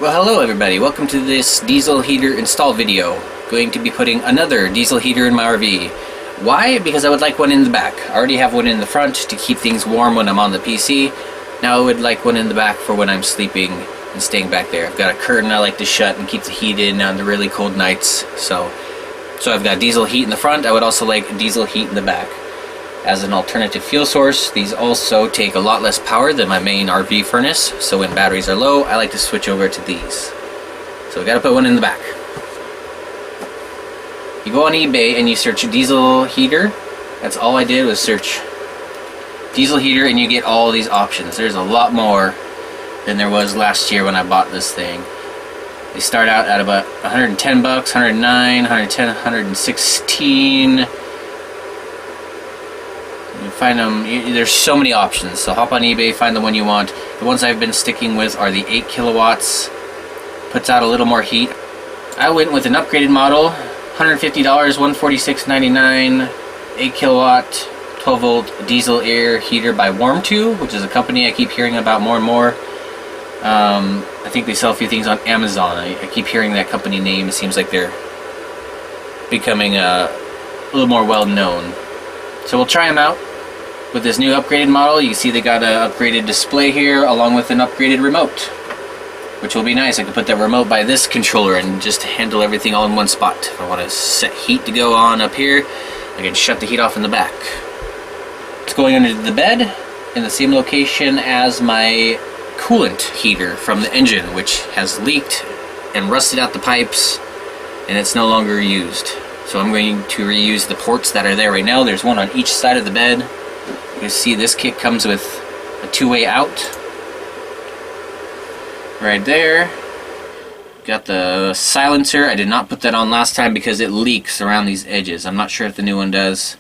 Well, hello everybody, welcome to this diesel heater install video. Going to be putting another diesel heater in my RV. Why? Because I would like one in the back. I already have one in the front to keep things warm when I'm on the PC. Now I would like one in the back for when I'm sleeping and staying back there. I've got a curtain I like to shut and keep the heat in on the really cold nights. So I've got diesel heat in the front. I would also like diesel heat in the back. As an alternative fuel source, these also take a lot less power than my main RV furnace, so when batteries are low, I like to switch over to these. So we gotta put one in the back. You go on eBay and you search diesel heater. That's all I did was search diesel heater and you get all these options. There's a lot more than there was last year when I bought this thing. They start out at about 110 bucks, 109, 110, 116. You find them, there's so many options, so hop on eBay, find the one you want. The ones I've been sticking with are the 8 kilowatts, puts out a little more heat. I went with an upgraded model, $150, $146.99, 8 kilowatt, 12 volt diesel air heater by Warm2, which is a company I keep hearing about more and more. I think they sell a few things on Amazon. I keep hearing that company name. It seems like they're becoming a little more well known. So we'll try them out with this new upgraded model. You can see they got an upgraded display here along with an upgraded remote, which will be nice. I can put the remote by this controller and just handle everything all in one spot. If I want to set heat to go on up here, I can shut the heat off in the back. It's going under the bed in the same location as my coolant heater from the engine, which has leaked and rusted out the pipes and it's no longer used. So I'm going to reuse the ports that are there right now. There's one on each side of the bed. You can see this kit comes with a two-way out. Right there. Got the silencer. I did not put that on last time because it leaks around these edges. I'm not sure if the new one does,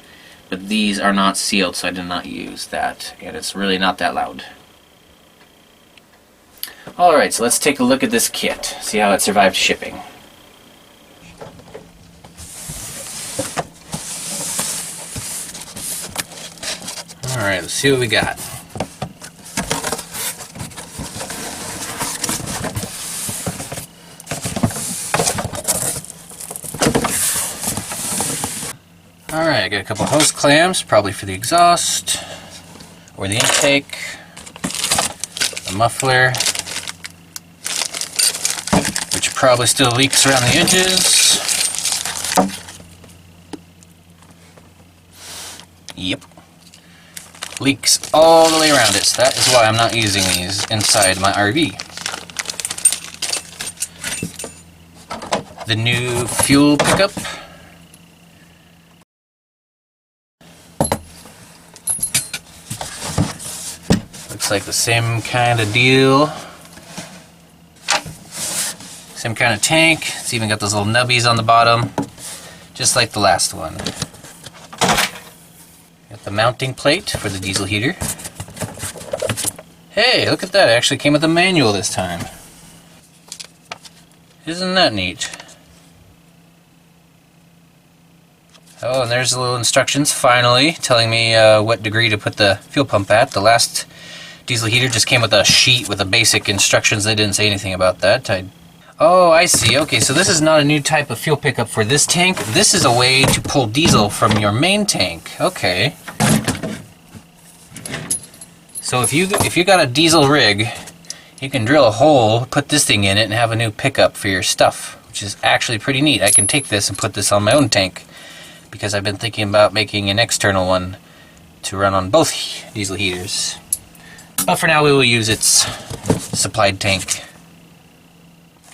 but these are not sealed, so I did not use that. And it's really not that loud. Alright, so let's take a look at this kit. See how it survived shipping. Alright, let's see what we got. Alright, I got a couple hose clamps, probably for the exhaust, or the intake, a muffler, which probably still leaks around the edges. Yep. Leaks all the way around it, so that is why I'm not using these inside my RV. The new fuel pickup. Looks like the same kind of deal. Same kind of tank. It's even got those little nubbies on the bottom, just like the last one. Got the mounting plate for the diesel heater. Hey, look at that, it actually came with a manual this time. Isn't that neat? Oh, and there's the little instructions finally telling me what degree to put the fuel pump at. The last diesel heater just came with a sheet with the basic instructions. They didn't say anything about that. Oh, I see. Okay, so this is not a new type of fuel pickup for this tank. This is a way to pull diesel from your main tank. Okay. So if you got a diesel rig, you can drill a hole, put this thing in it, and have a new pickup for your stuff, which is actually pretty neat. I can take this and put this on my own tank because I've been thinking about making an external one to run on both diesel heaters. But for now we will use its supplied tank.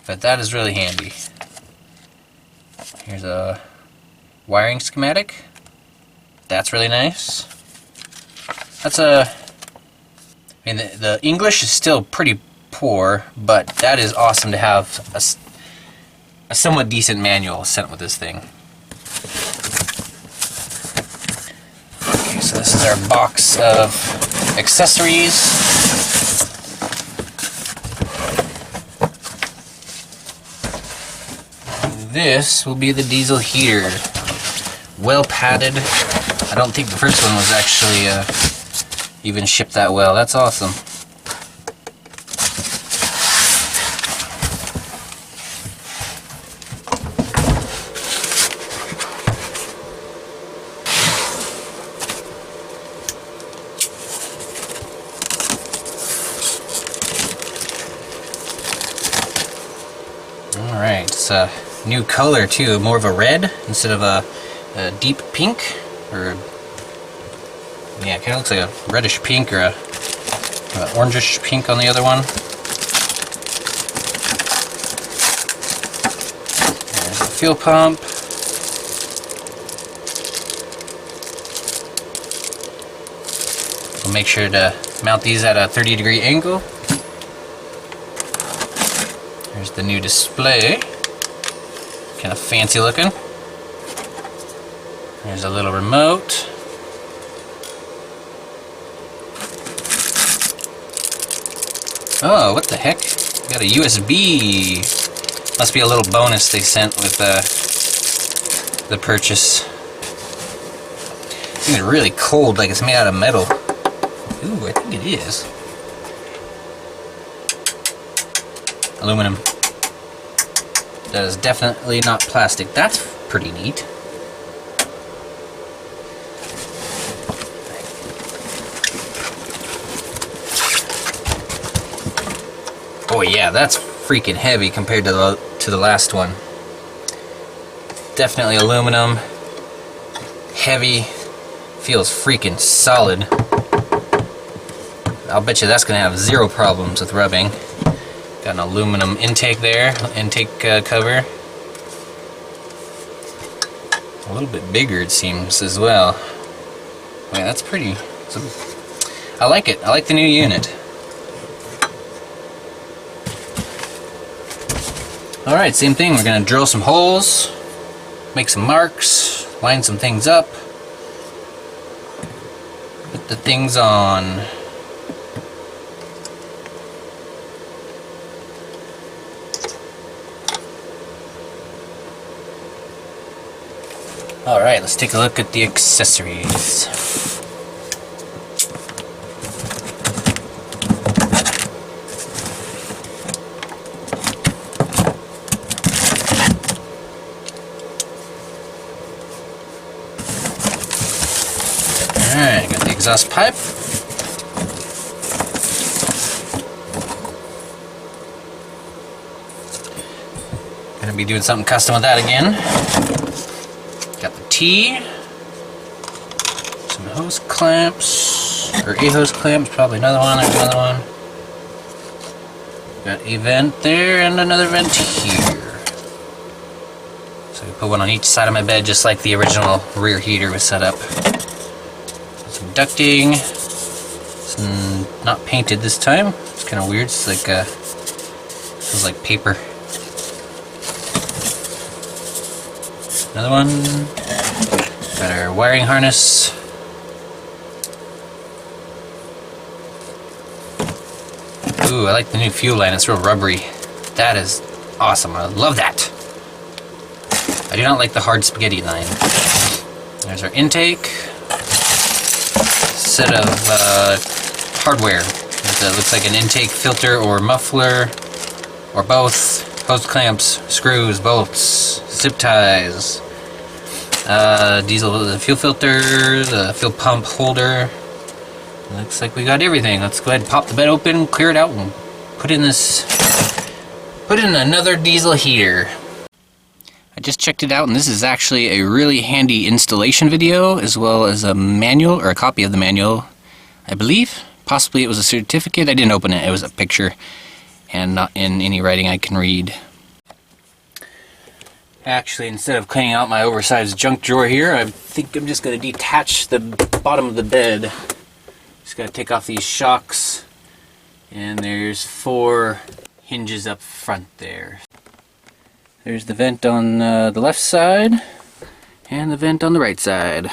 But that is really handy. Here's a wiring schematic. That's really nice. That's I mean, the English is still pretty poor, but that is awesome to have a somewhat decent manual sent with this thing. Okay, so this is our box of accessories. This will be the diesel heater. Well padded. I don't think the first one was actually even shipped that well. That's awesome. this new color too, more of a red instead of a deep pink, or yeah, it kind of looks like a reddish pink or a orangish pink on the other one. There's the fuel pump. We'll make sure to mount these at a 30-degree angle. There's the new display. Kind of fancy looking. There's a little remote. Oh, what the heck? We got a USB. Must be a little bonus they sent with the purchase. This thing is really cold, like it's made out of metal. Ooh, I think it is. Aluminum. That is definitely not plastic. That's pretty neat. Oh yeah, that's freaking heavy compared to the last one. Definitely aluminum. Heavy. Feels freaking solid. I'll bet you that's gonna have zero problems with rubbing. Got an aluminum intake there, intake cover. A little bit bigger it seems as well. Wait, that's pretty. I like it. I like the new unit. Alright, same thing. We're gonna drill some holes, make some marks, line some things up, put the things on. Alright, let's take a look at the accessories. Alright, got the exhaust pipe. Gonna be doing something custom with that again. Got the T, some hose clamps, or a hose clamps, probably another one, there's another one. Got a vent there and another vent here. So I put one on each side of my bed just like the original rear heater was set up. Some ducting. It's not painted this time. It's kind of weird, it's like, feels like paper. Another one. Got our wiring harness. Ooh, I like the new fuel line. It's real rubbery. That is awesome. I love that. I do not like the hard spaghetti line. There's our intake. Set of hardware. It looks like an intake filter or muffler, or both. Hose clamps, screws, bolts, zip ties. Diesel fuel filter, the fuel pump holder. Looks like we got everything. Let's go ahead and pop the bed open, clear it out, and put in another diesel heater. I just checked it out, and this is actually a really handy installation video, as well as a manual, or a copy of the manual, I believe. Possibly it was a certificate. I didn't open it. It was a picture, and not in any writing I can read. Actually, instead of cleaning out my oversized junk drawer here, I think I'm just going to detach the bottom of the bed. Just got to take off these shocks, and there's 4 hinges up front there. There's the vent on the left side, and the vent on the right side.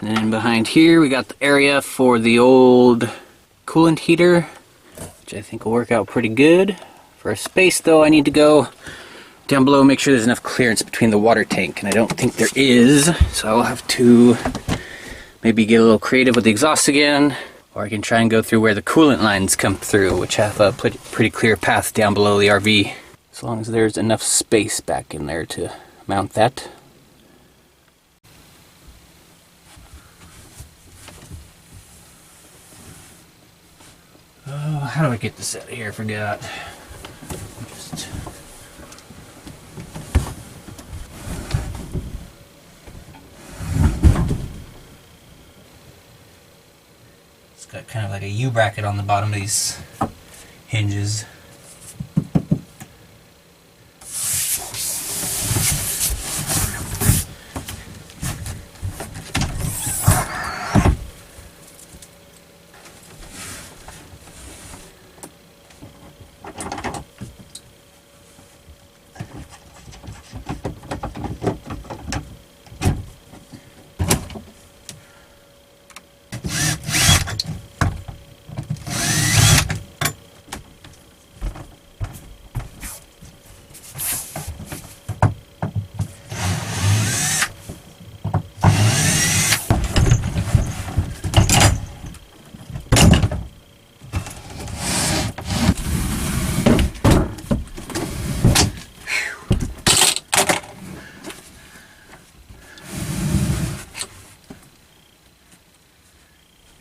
And then behind here we got the area for the old coolant heater, which I think will work out pretty good. For space though, I need to go down below, make sure there's enough clearance between the water tank, and I don't think there is, so I'll have to maybe get a little creative with the exhaust again, or I can try and go through where the coolant lines come through, which have a pretty clear path down below the RV, as long as there's enough space back in there to mount that. Oh, how do I get this out of here? I forgot. got kind of like a U-bracket on the bottom of these hinges.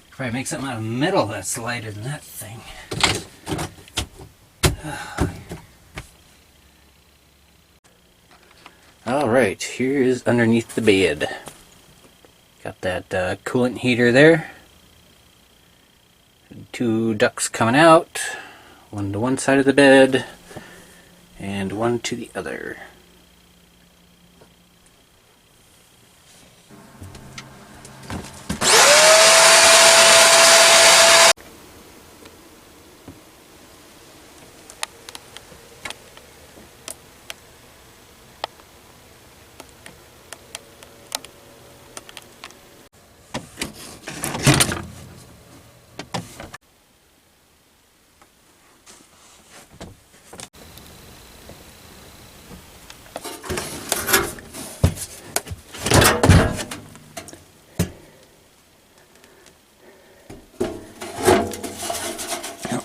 Probably make something out of metal that's lighter than that thing. Alright, here is underneath the bed. Got that coolant heater there. 2 ducts coming out. One to one side of the bed and one to the other.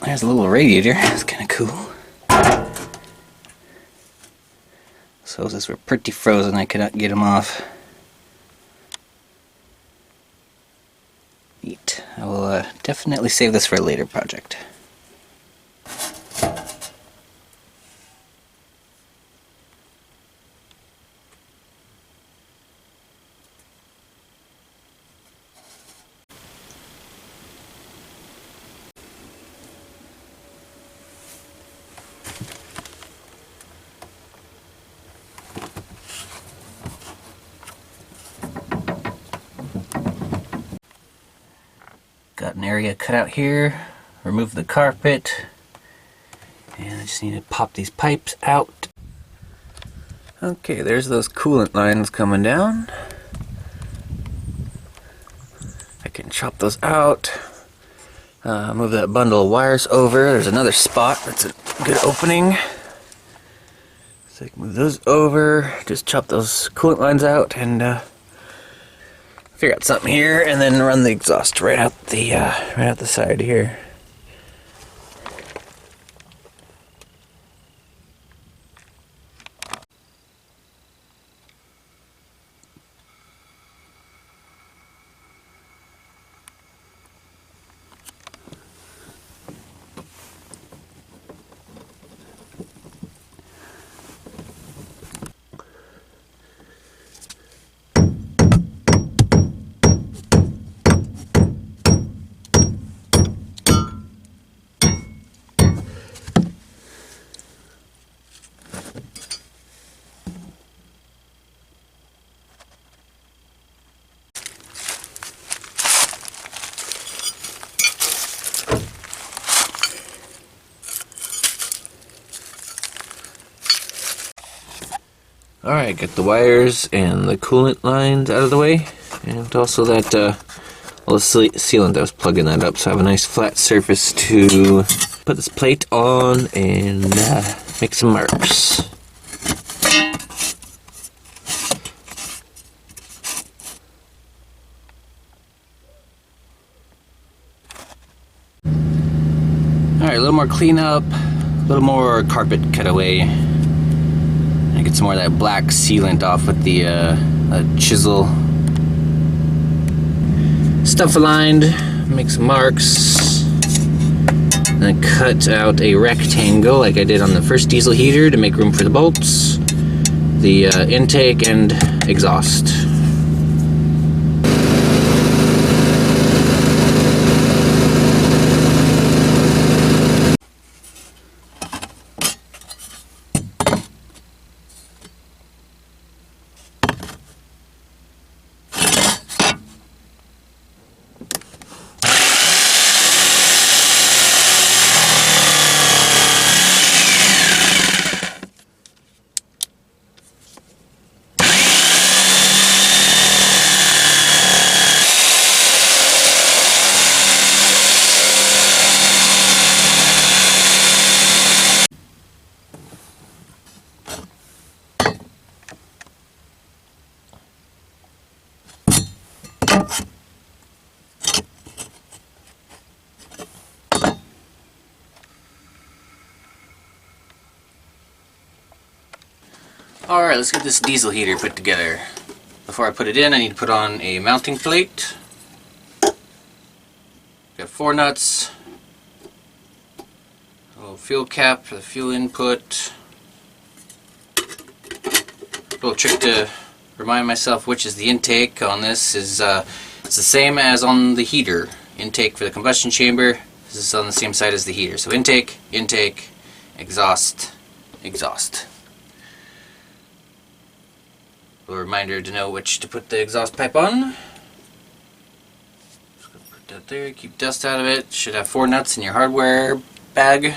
There's a little radiator. That's kind of cool. So those were pretty frozen. I could not get them off. Neat. I will definitely save this for a later project. Got an area cut out here, remove the carpet, and I just need to pop these pipes out. Okay, there's those coolant lines coming down. I can chop those out, move that bundle of wires over. There's another spot that's a good opening. So I can move those over, just chop those coolant lines out, and figure out something here, and then run the exhaust right out the side here. Alright, get the wires and the coolant lines out of the way, and also that all the sealant I was plugging that up, so I have a nice flat surface to put this plate on and make some marks. Alright, a little more cleanup, a little more carpet cut away. Get some more of that black sealant off with the chisel. Stuff aligned, make some marks, and then cut out a rectangle like I did on the first diesel heater to make room for the bolts, the intake, and exhaust. Alright, let's get this diesel heater put together. Before I put it in, I need to put on a mounting plate. Got 4 nuts. A little fuel cap for the fuel input. A little trick to remind myself which is the intake on this is it's the same as on the heater. Intake for the combustion chamber. This is on the same side as the heater. So intake, intake, exhaust, exhaust. A reminder to know which to put the exhaust pipe on. Just gonna put that there, keep dust out of it. Should have 4 nuts in your hardware bag.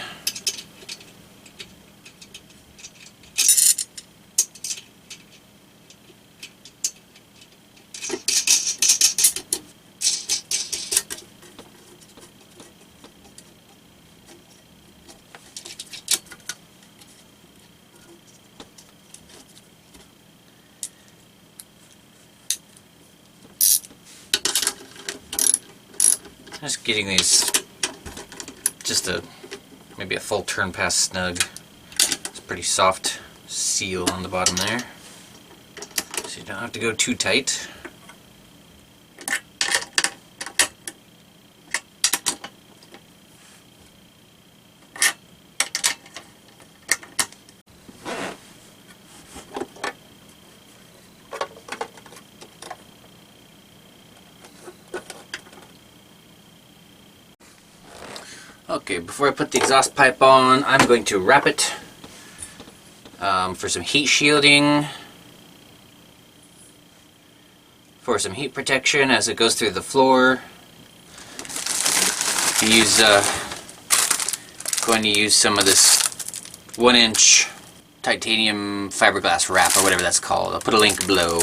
Just getting these just maybe a full turn pass snug. It's a pretty soft seal on the bottom there, so you don't have to go too tight. Okay, before I put the exhaust pipe on, I'm going to wrap it for some heat shielding, for some heat protection as it goes through the floor. Going to use some of this 1-inch titanium fiberglass wrap or whatever that's called. I'll put a link below.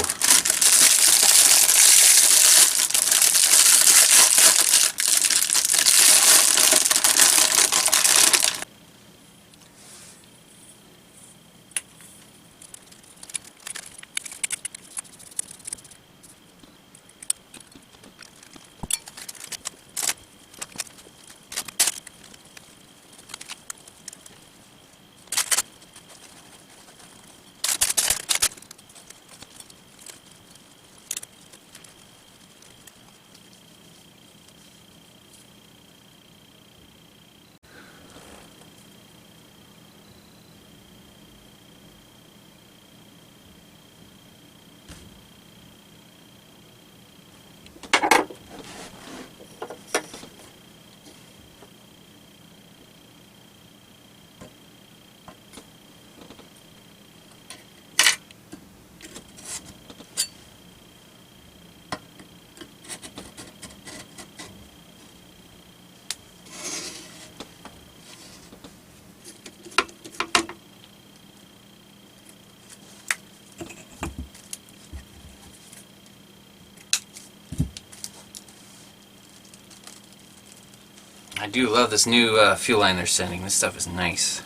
I do love this new fuel line they're sending. This stuff is nice.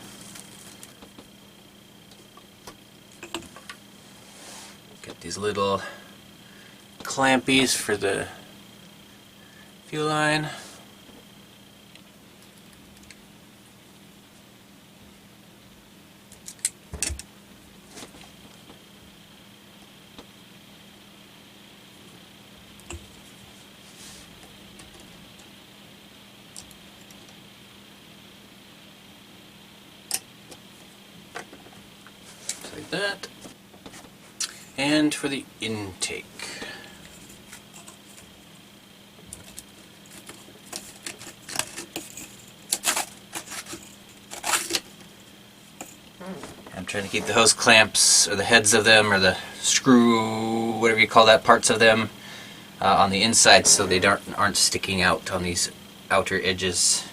Got these little clampies for the fuel line. Like that. And for the intake. I'm trying to keep the hose clamps, or the heads of them, or the screw, whatever you call that, parts of them, on the inside so they aren't sticking out on these outer edges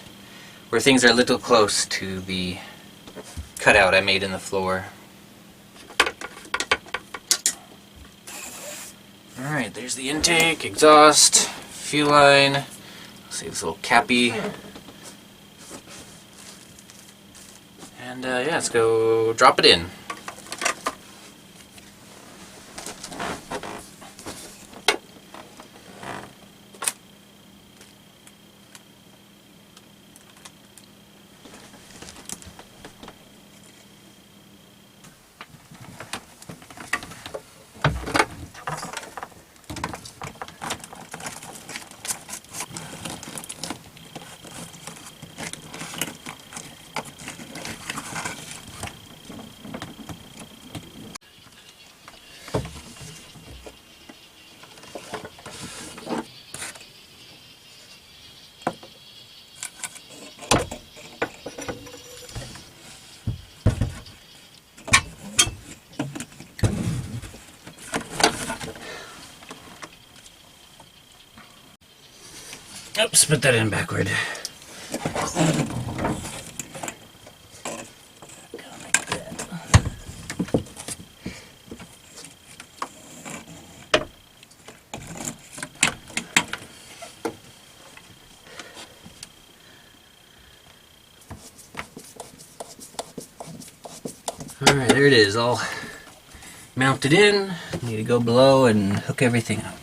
where things are a little close to the cutout I made in the floor. Alright, there's the intake, exhaust, fuel line. See this little cappy. And yeah, let's go drop it in. Oops, put that in backward. Alright, there it is, all mounted in. Need to go below and hook everything up.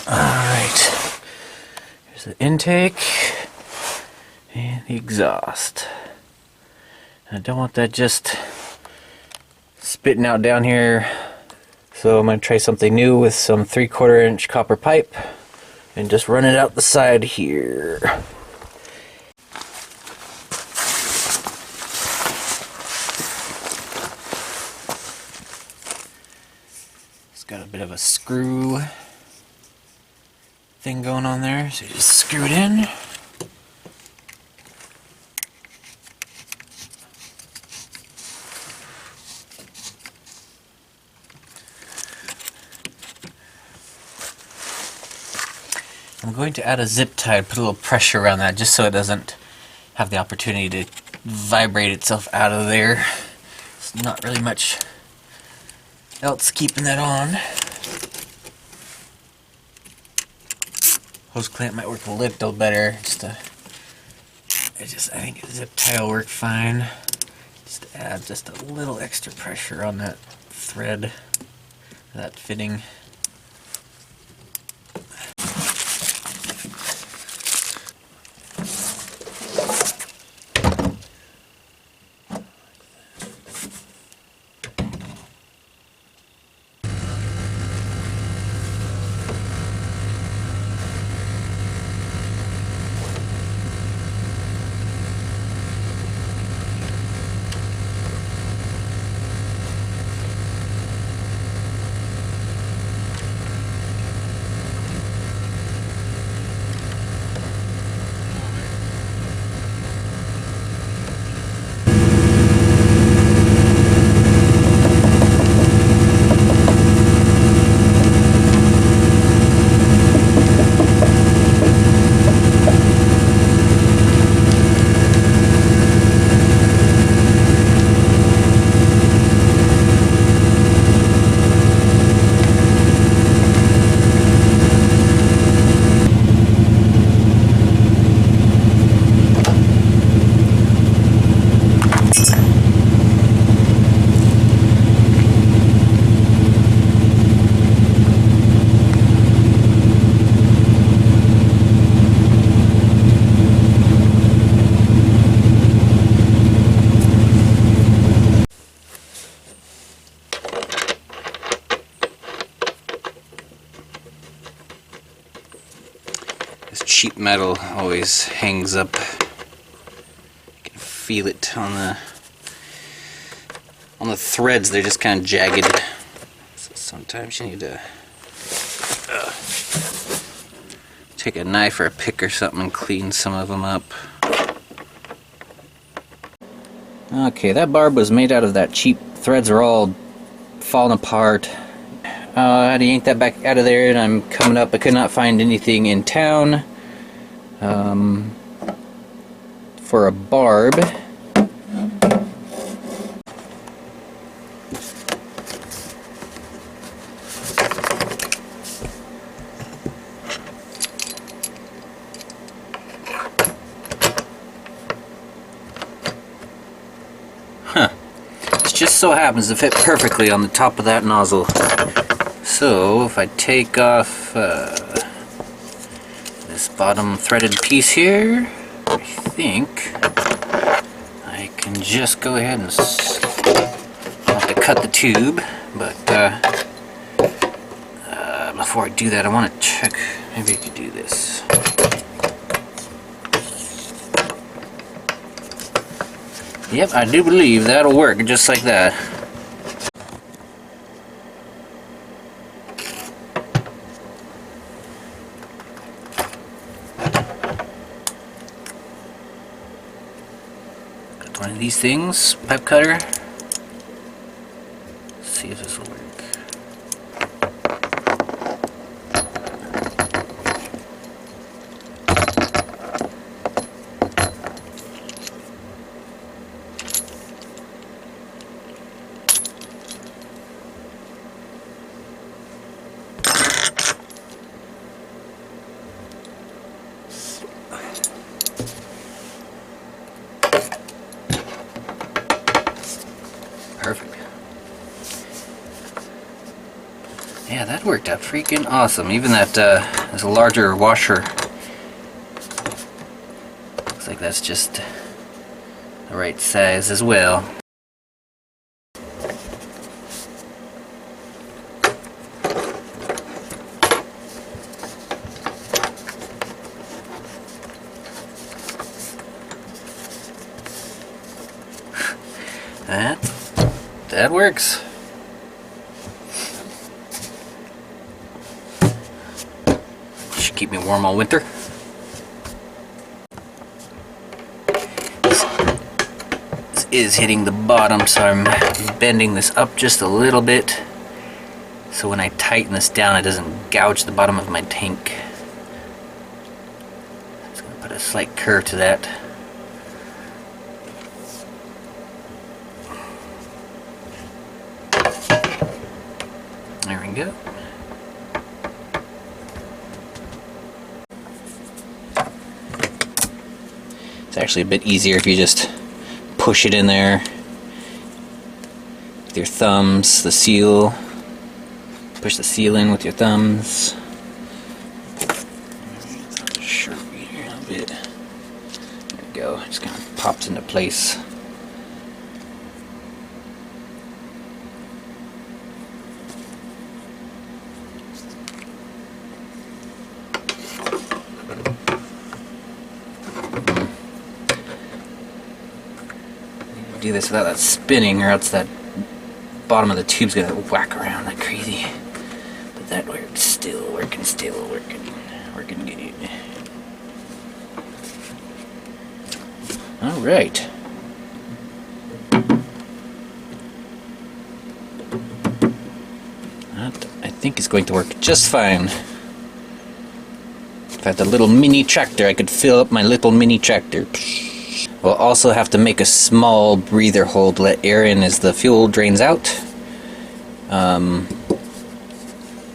Alright, here's the intake and the exhaust. I don't want that just spitting out down here, so I'm going to try something new with some 3/4 inch copper pipe and just run it out the side here. It's got a bit of a screw thing going on there, so you just screw it in. I'm going to add a zip tie, put a little pressure around that just so it doesn't have the opportunity to vibrate itself out of there. There's not really much else keeping that on. Hose clamp might work a little better. I think a zip tie will work fine. Just add just a little extra pressure on that thread, that fitting. This cheap metal always hangs up. You can feel it on the threads. They're just kind of jagged. So sometimes you need to take a knife or a pick or something and clean some of them up. Okay, that barb was made out of that cheap. Threads are all falling apart. I had to yank that back out of there, and I'm coming up. I could not find anything in town for a barb. It just so happens to fit perfectly on the top of that nozzle. So if I take off this bottom threaded piece here, I think I can just go ahead and I'll have to cut the tube, but before I do that I want to check, maybe I could do this. Yep, I do believe that'll work just like that. these things, pipe cutter. Let's see if this will work. Perfect. Yeah, that worked out freaking awesome. Even that there's a larger washer. Looks like that's just the right size as well. That works. Should keep me warm all winter. This is hitting the bottom, so I'm bending this up just a little bit so when I tighten this down it doesn't gouge the bottom of my tank. Just going to put a slight curve to that. There we go. It's actually a bit easier if you just push it in there with your thumbs, the seal. Push the seal in with your thumbs. Sure, here a little bit. There we go. It just kind of pops into place. Do this without that spinning, or else that bottom of the tube's gonna whack around like crazy. But that worked. Still working good. All right. That, I think, is going to work just fine. If I had the little mini tractor, I could fill up my little mini tractor. We'll also have to make a small breather hole to let air in as the fuel drains out. Could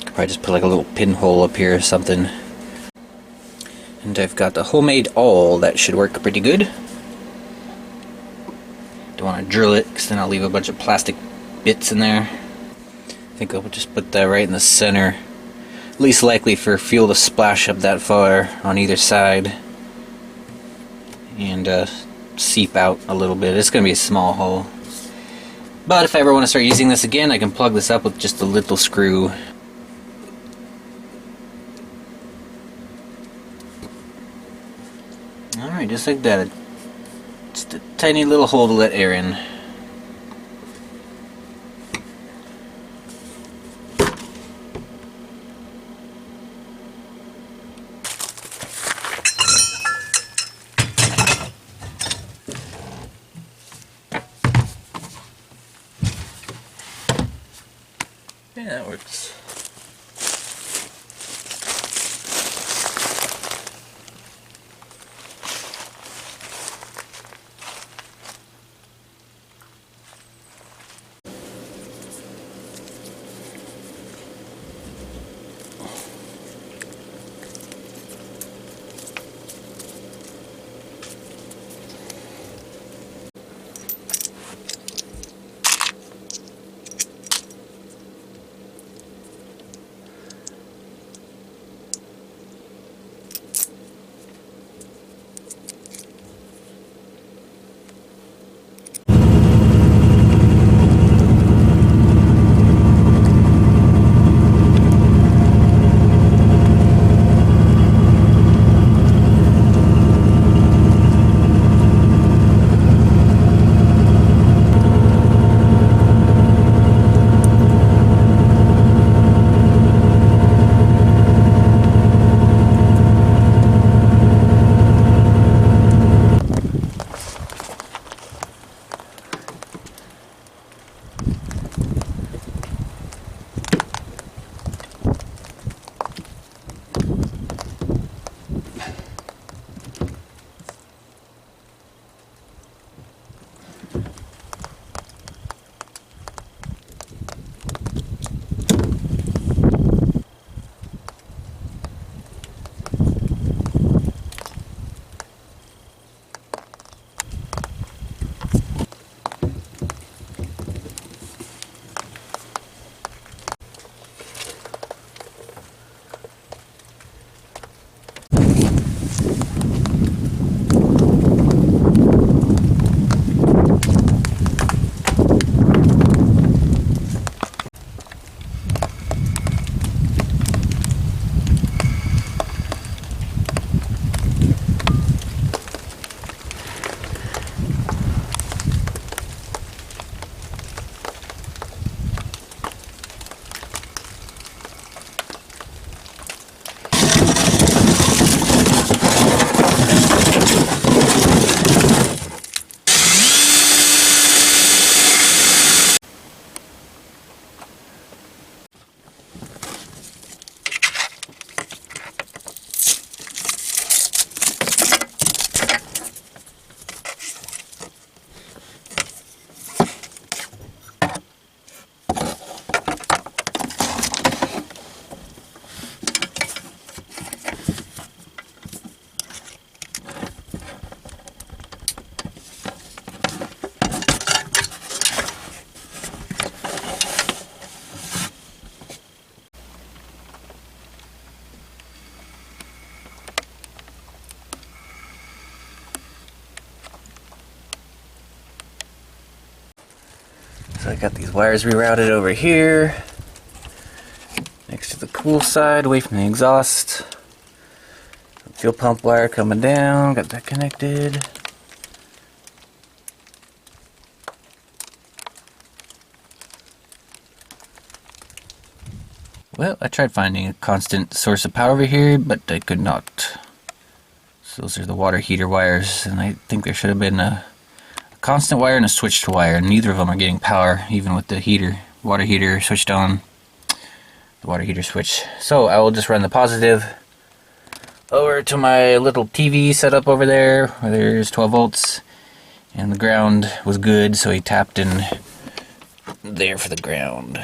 probably just put like a little pinhole up here or something. And I've got the homemade awl that should work pretty good. Don't want to drill it because then I'll leave a bunch of plastic bits in there. I think I'll just put that right in the center. Least likely for fuel to splash up that far on either side. And seep out a little bit. It's going to be a small hole. But if I ever want to start using this again, I can plug this up with just a little screw. Alright, just like that. Just a tiny little hole to let air in. Yeah, that works. So I got these wires rerouted over here, next to the cool side, away from the exhaust. Fuel pump wire coming down, got that connected. Well, I tried finding a constant source of power over here, but I could not. So those are the water heater wires, and I think there should have been a constant wire and a switched wire, and neither of them are getting power, even with the heater, water heater switched on, the water heater switch. So I will just run the positive over to my little TV setup over there, where there's 12 volts, and the ground was good, so he tapped in there for the ground.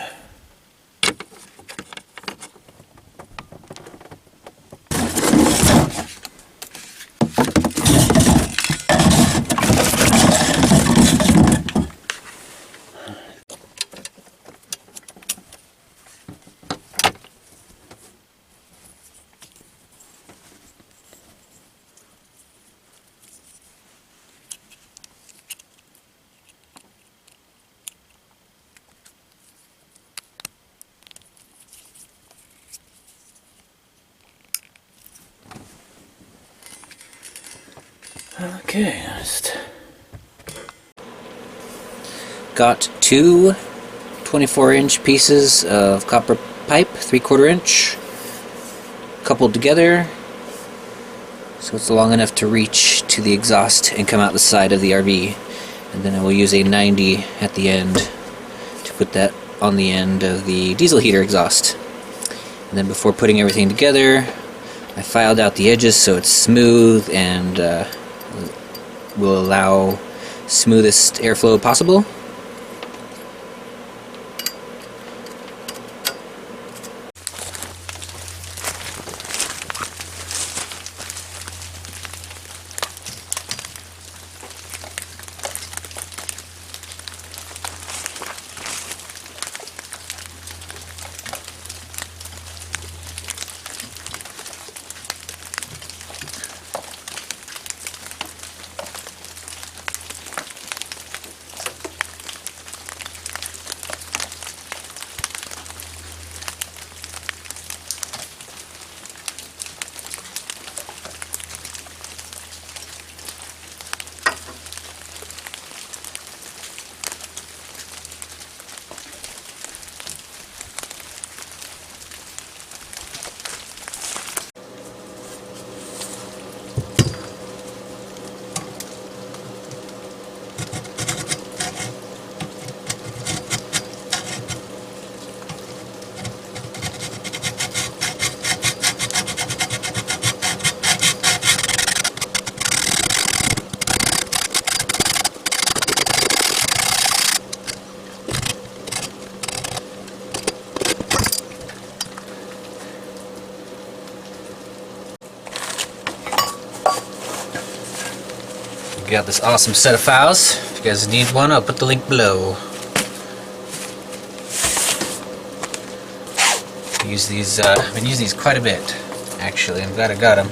Okay, just got two 24-inch pieces of copper pipe, 3/4 inch, coupled together, so it's long enough to reach to the exhaust and come out the side of the RV. And then I will use a 90 at the end to put that on the end of the diesel heater exhaust. And then before putting everything together, I filed out the edges so it's smooth and will allow smoothest airflow possible. Got this awesome set of files. If you guys need one, I'll put the link below. Use these. I've been using these quite a bit, actually. I'm glad I got them.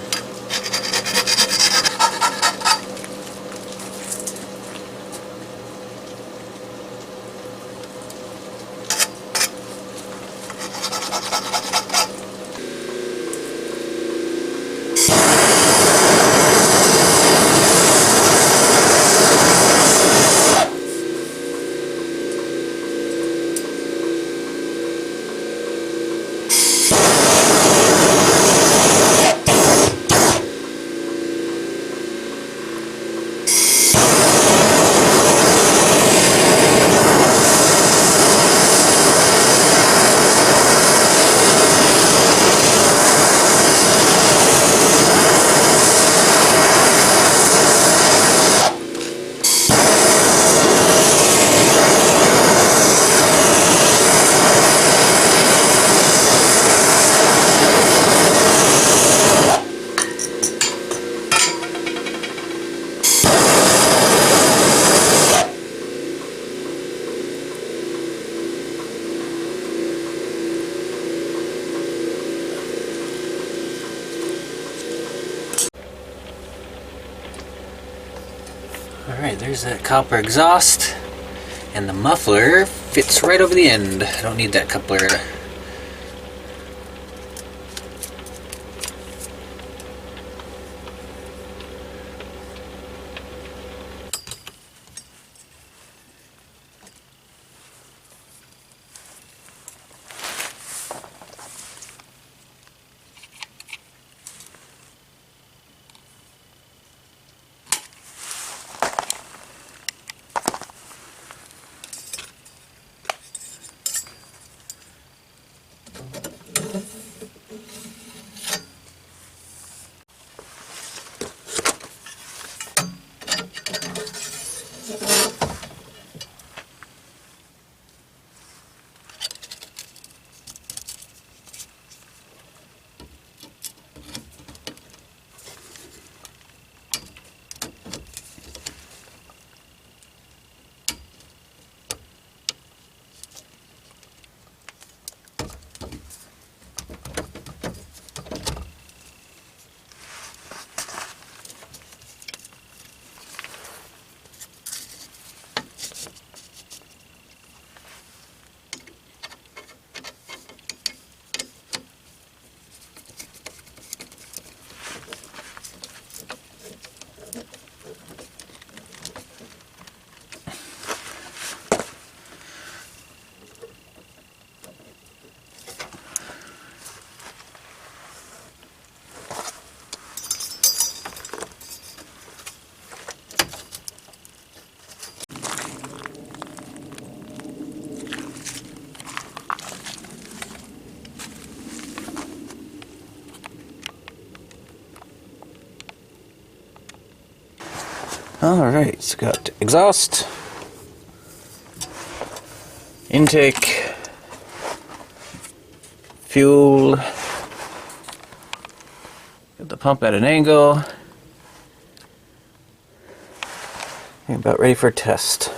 Alright, there's that copper exhaust. And the muffler fits right over the end. I don't need that coupler. Alright, so got exhaust, intake, fuel, got the pump at an angle, and about ready for a test.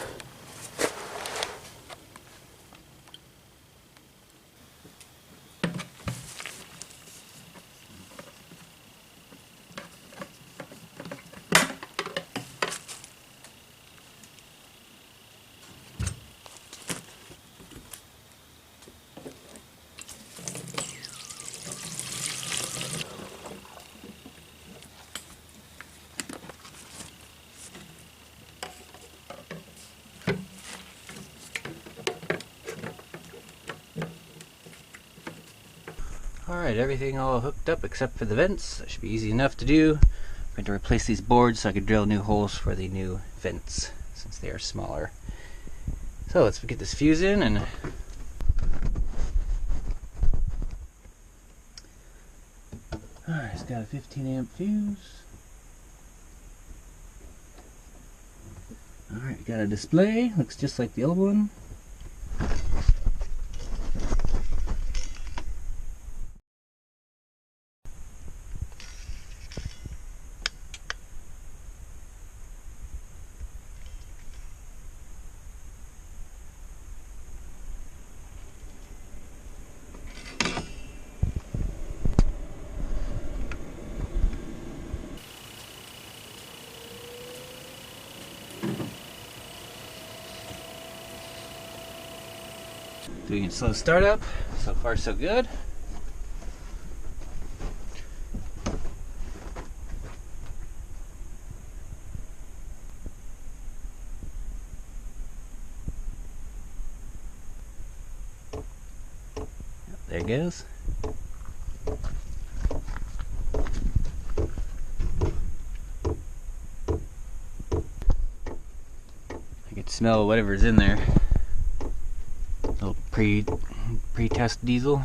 Alright, everything all hooked up except for the vents. That should be easy enough to do. I'm going to replace these boards so I can drill new holes for the new vents since they are smaller. So let's get this fuse in and alright, it's got a 15 amp fuse. Alright, got a display, looks just like the old one. Doing a slow startup. So far so good. There it goes. I can smell whatever's in there. Little pre-test diesel.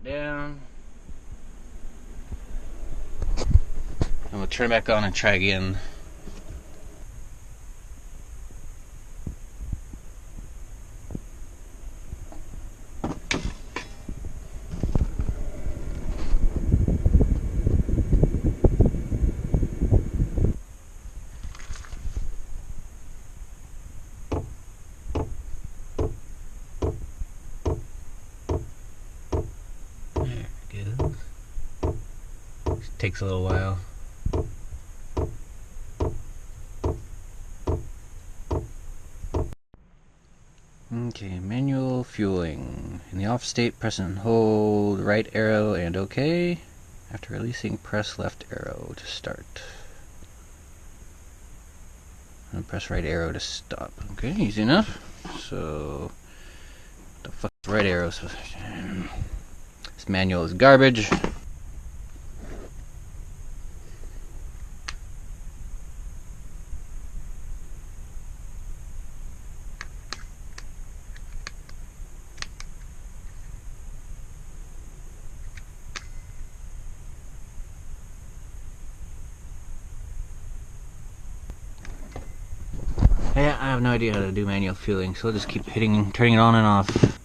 Down. And we'll turn it back on and try again. is. It takes a little while. Okay, manual fueling. In the off state, press and hold right arrow and OK. After releasing, press left arrow to start. And press right arrow to stop. Okay, easy enough. So, the fuck is right arrow? This manual is garbage. Yeah, I have no idea how to do manual fueling, so I'll just keep turning it on and off.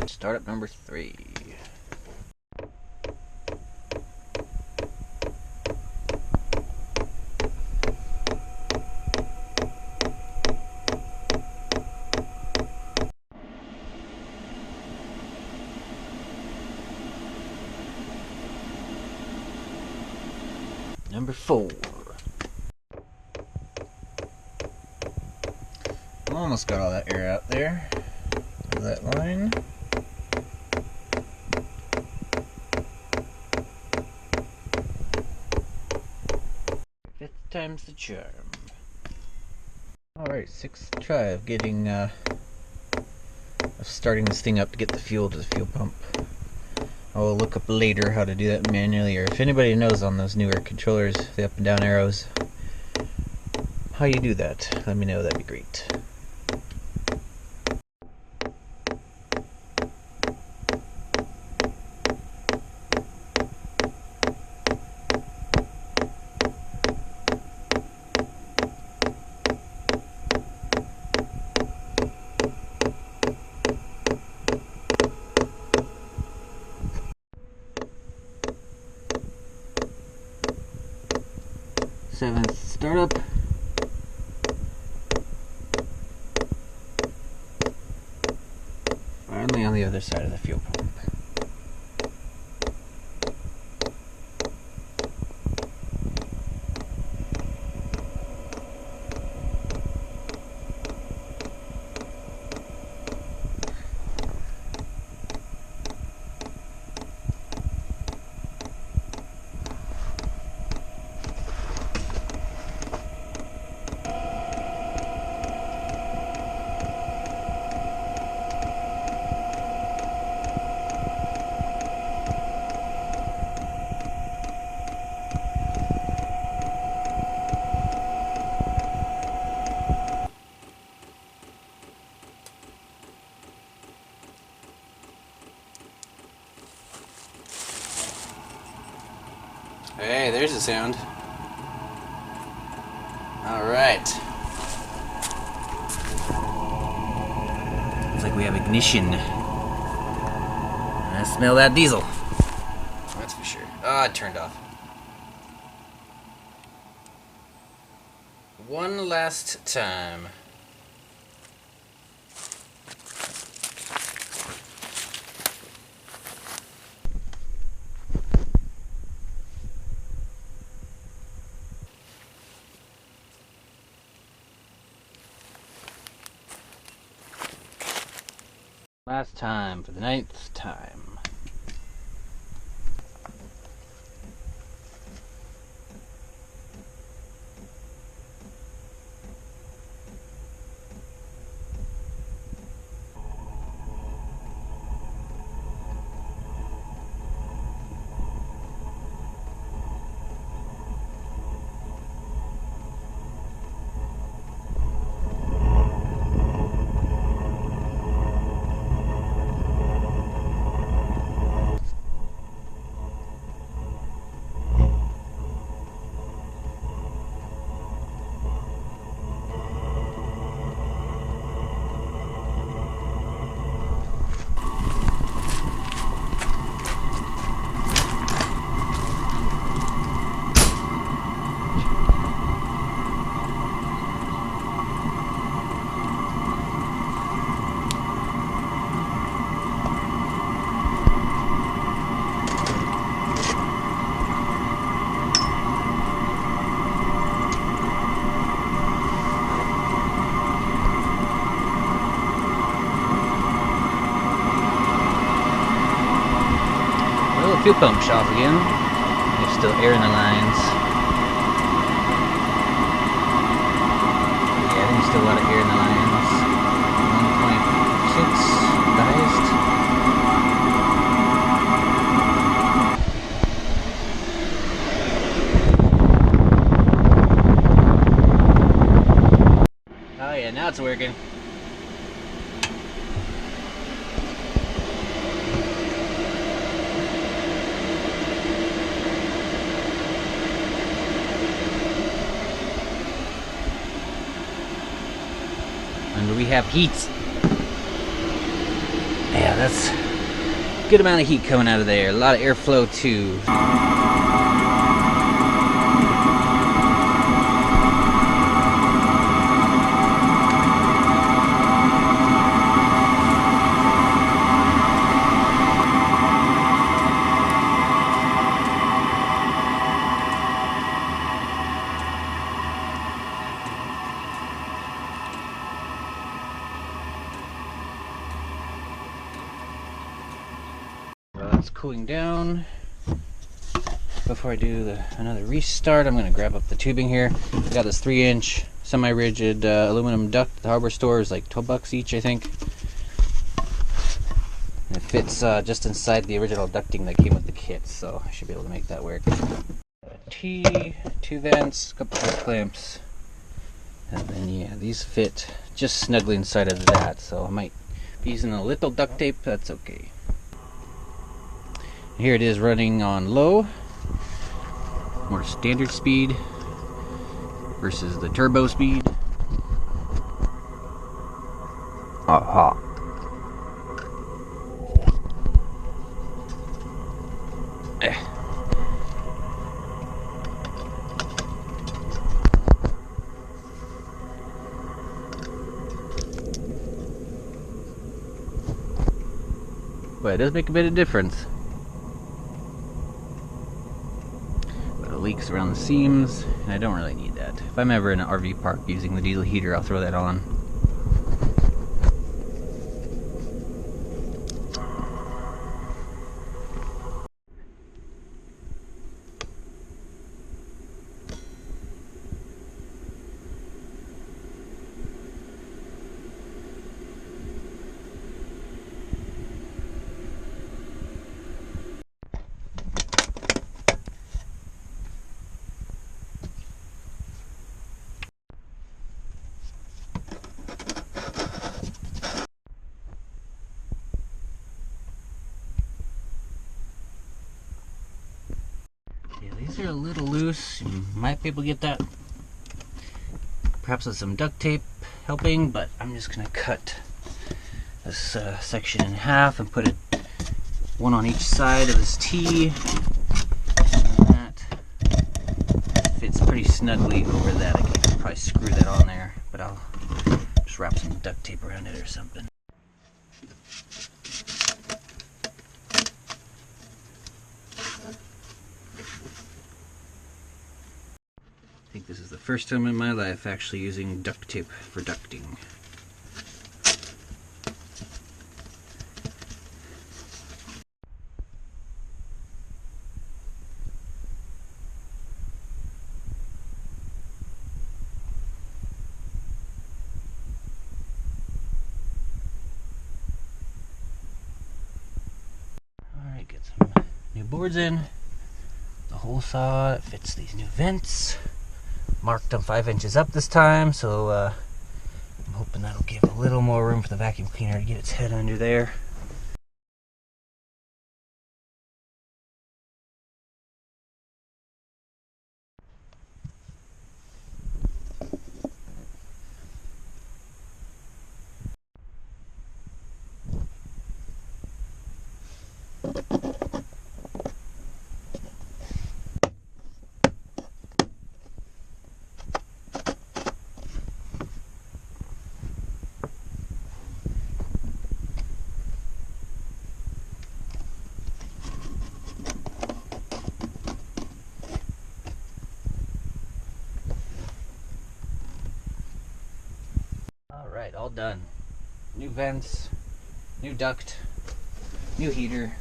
Startup number 3. Number 4. Almost got all that air out there of that line. Fifth time's the charm. Alright, 6th try of getting of starting this thing up to get the fuel to the fuel pump. I will look up later how to do that manually, or if anybody knows on those newer controllers, the up and down arrows, how you do that, let me know, that'd be great. Seventh startup. Finally on the other side of the fuel pump. Hey, there's the sound. Alright. Looks like we have ignition. I smell that diesel. That's for sure. Ah, it turned off. One last time. Last time for the 9th time. Fuel pump's off again. There's still air in the lines. Yeah, I think there's still a lot of air in the lines. 1.6, the highest. Oh yeah, now it's working. And we have heat. Yeah, that's a good amount of heat coming out of there. A lot of airflow too. It's cooling down. Before I do another restart, I'm going to grab up the tubing here. I got this 3-inch semi-rigid aluminum duct. The hardware store is like 12 bucks each, I think. And it fits just inside the original ducting that came with the kit, so I should be able to make that work. A T, 2 vents, a couple of clamps, and then yeah, these fit just snugly inside of that, so I might be using a little duct tape. That's okay. Here it is running on low, more standard speed versus the turbo speed. Aha. But it does make a bit of difference. Leaks around the seams, and I don't really need that. If I'm ever in an RV park using the diesel heater, I'll throw that on. These are a little loose. You might be able to get that perhaps with some duct tape helping, but I'm just going to cut this section in half and put it one on each side of this T. And that fits pretty snugly over that. I can probably screw that on there, but I'll just wrap some duct tape around it or something. I think this is the first time in my life actually using duct tape for ducting. Alright, get some new boards in. The hole saw, it fits these new vents. Marked them 5 inches up this time, so I'm hoping that'll give a little more room for the vacuum cleaner to get its head under there. Alright, all done. New vents, new duct, new heater.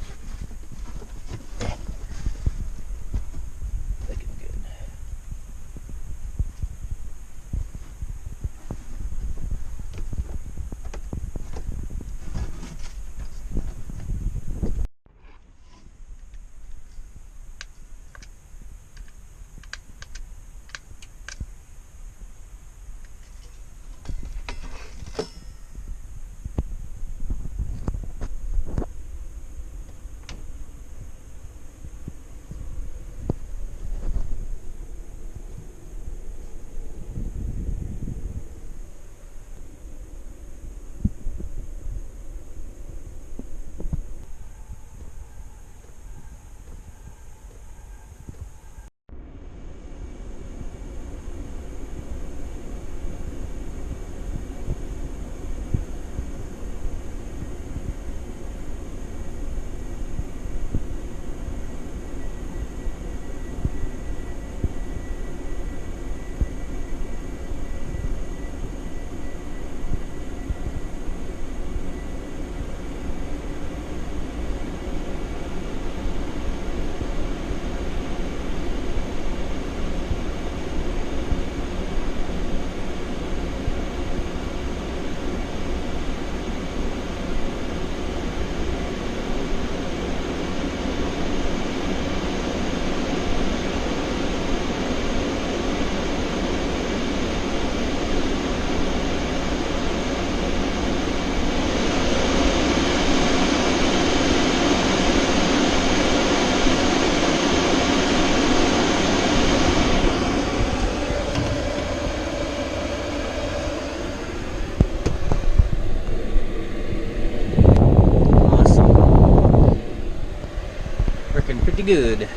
pretty good.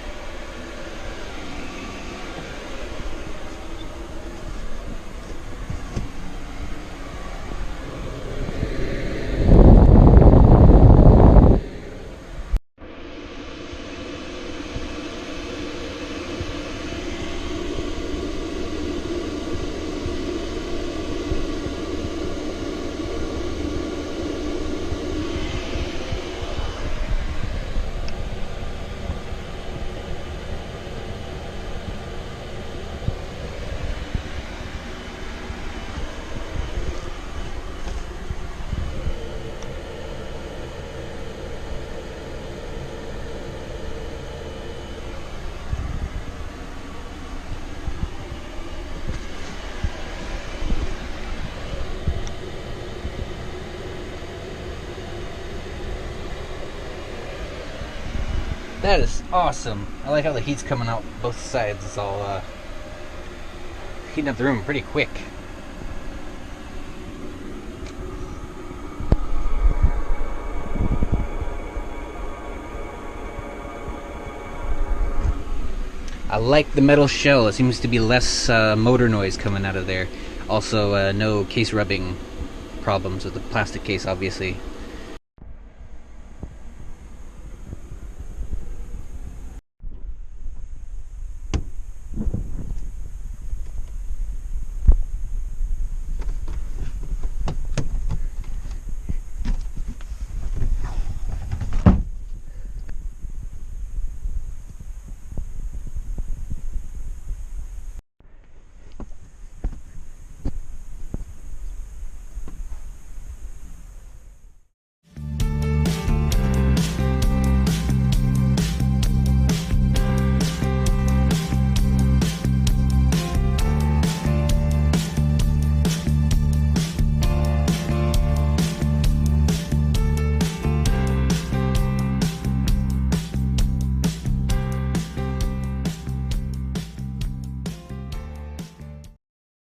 That is awesome. I like how the heat's coming out both sides. It's all heating up the room pretty quick. I like the metal shell. It seems to be less motor noise coming out of there. Also, no case rubbing problems with the plastic case, obviously.